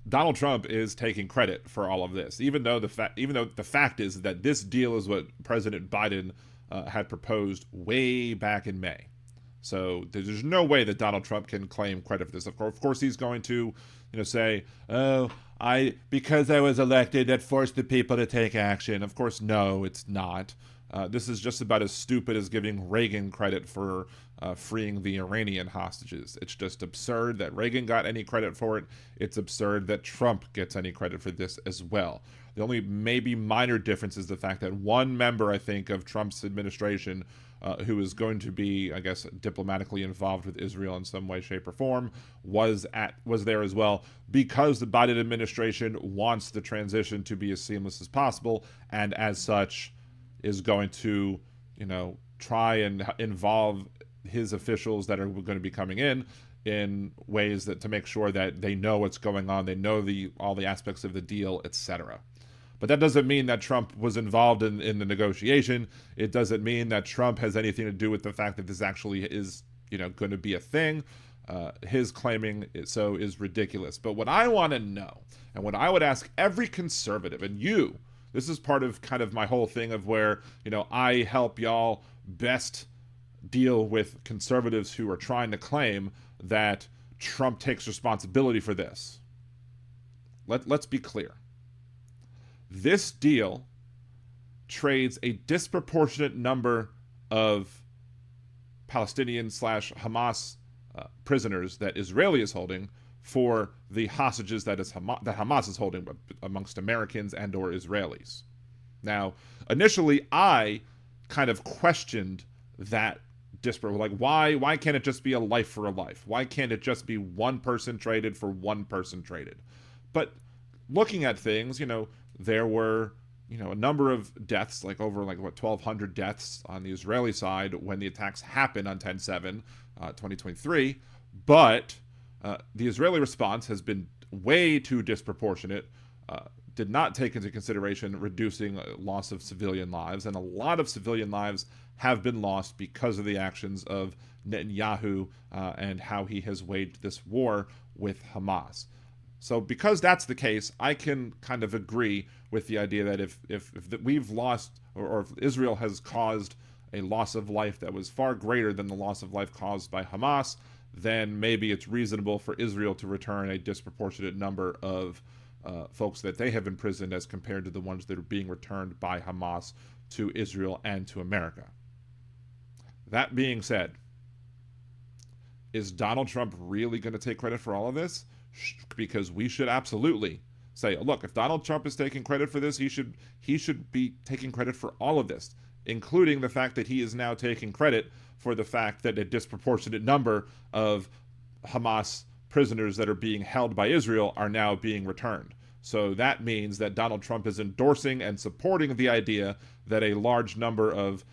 Donald Trump is taking credit for all of this, even though the fact is that this deal is what President Biden had proposed way back in May. So there's no way that Donald Trump can claim credit for this. Of course, he's going to, say, "Oh, I because I was elected, that forced the people to take action." Of course, no, it's not. This is just about as stupid as giving Reagan credit for freeing the Iranian hostages. It's just absurd that Reagan got any credit for it. It's absurd that Trump gets any credit for this as well. The only maybe minor difference is the fact that one member, I think, of Trump's administration, who is going to be, I guess, diplomatically involved with Israel in some way, shape, or form, was there as well, because the Biden administration wants the transition to be as seamless as possible, and as such, is going to, try and involve his officials that are going to be coming in ways that to make sure that they know what's going on, they know all the aspects of the deal, etc. But that doesn't mean that Trump was involved in the negotiation. It doesn't mean that Trump has anything to do with the fact that this actually is, going to be a thing. His claiming so is ridiculous. But what I want to know, and what I would ask every conservative, and you, this is part of kind of my whole thing of where, I help y'all best deal with conservatives who are trying to claim that Trump takes responsibility for this. Let's be clear. This deal trades a disproportionate number of Palestinian / Hamas prisoners that Israel is holding for the hostages that Hamas is holding amongst Americans and or Israelis. Now, initially, I kind of questioned that like why can't it just be a life for a life? Why can't it just be one person traded for one person traded? But looking at things, there were a number of deaths, like over 1,200 deaths on the Israeli side when the attacks happened on 10/7, 2023. But the Israeli response has been way too disproportionate. Did not take into consideration reducing loss of civilian lives, and a lot of civilian lives have been lost because of the actions of Netanyahu and how he has waged this war with Hamas. So because that's the case, I can kind of agree with the idea that if we've lost, or if Israel has caused a loss of life that was far greater than the loss of life caused by Hamas, then maybe it's reasonable for Israel to return a disproportionate number of folks that they have imprisoned as compared to the ones that are being returned by Hamas to Israel and to America. That being said, is Donald Trump really going to take credit for all of this? Because we should absolutely say, look, if Donald Trump is taking credit for this, he should be taking credit for all of this, including the fact that he is now taking credit for the fact that a disproportionate number of Hamas prisoners that are being held by Israel are now being returned. So that means that Donald Trump is endorsing and supporting the idea that a large number of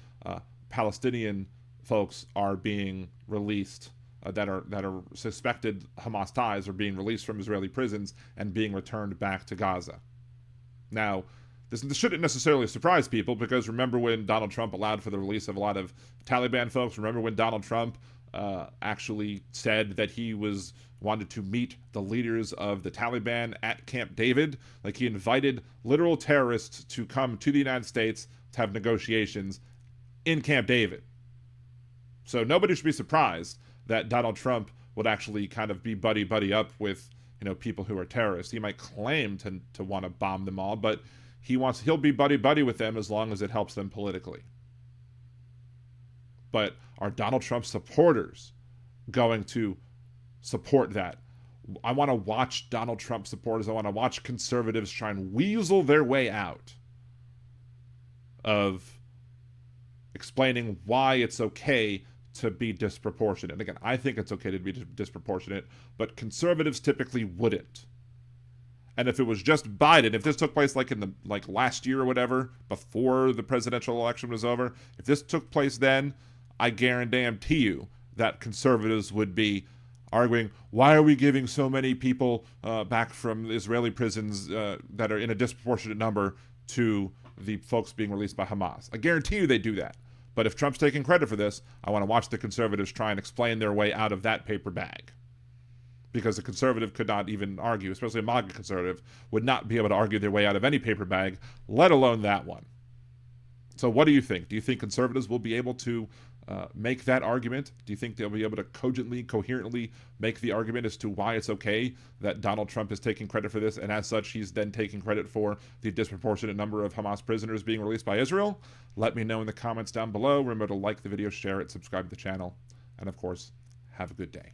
Palestinian folks are being released, that are suspected Hamas ties, are being released from Israeli prisons and being returned back to Gaza. Now, this shouldn't necessarily surprise people, because remember when Donald Trump allowed for the release of a lot of Taliban folks? Remember when Donald Trump actually said that he wanted to meet the leaders of the Taliban at Camp David? Like, he invited literal terrorists to come to the United States to have negotiations in Camp David. So nobody should be surprised that Donald Trump would actually kind of be buddy up with people who are terrorists. He might claim to want to bomb them all, but he'll be buddy with them as long as it helps them politically. But are Donald Trump supporters going to support that? I want to watch Donald Trump supporters. I want to watch conservatives try and weasel their way out of explaining why it's okay to be disproportionate. And again, I think it's okay to be disproportionate, but conservatives typically wouldn't. And if it was just Biden, if this took place like last year or whatever, before the presidential election was over, if this took place then, I guarantee you that conservatives would be arguing, why are we giving so many people back from Israeli prisons that are in a disproportionate number to the folks being released by Hamas? I guarantee you they do that. But if Trump's taking credit for this, I want to watch the conservatives try and explain their way out of that paper bag. because a conservative could not even argue, especially a MAGA conservative, would not be able to argue their way out of any paper bag, let alone that one. So what do you think? Do you think conservatives will be able to make that argument? Do you think they'll be able to cogently, coherently make the argument as to why it's okay that Donald Trump is taking credit for this, and as such, he's then taking credit for the disproportionate number of Hamas prisoners being released by Israel? Let me know in the comments down below. Remember to like the video, share it, subscribe to the channel, and of course, have a good day.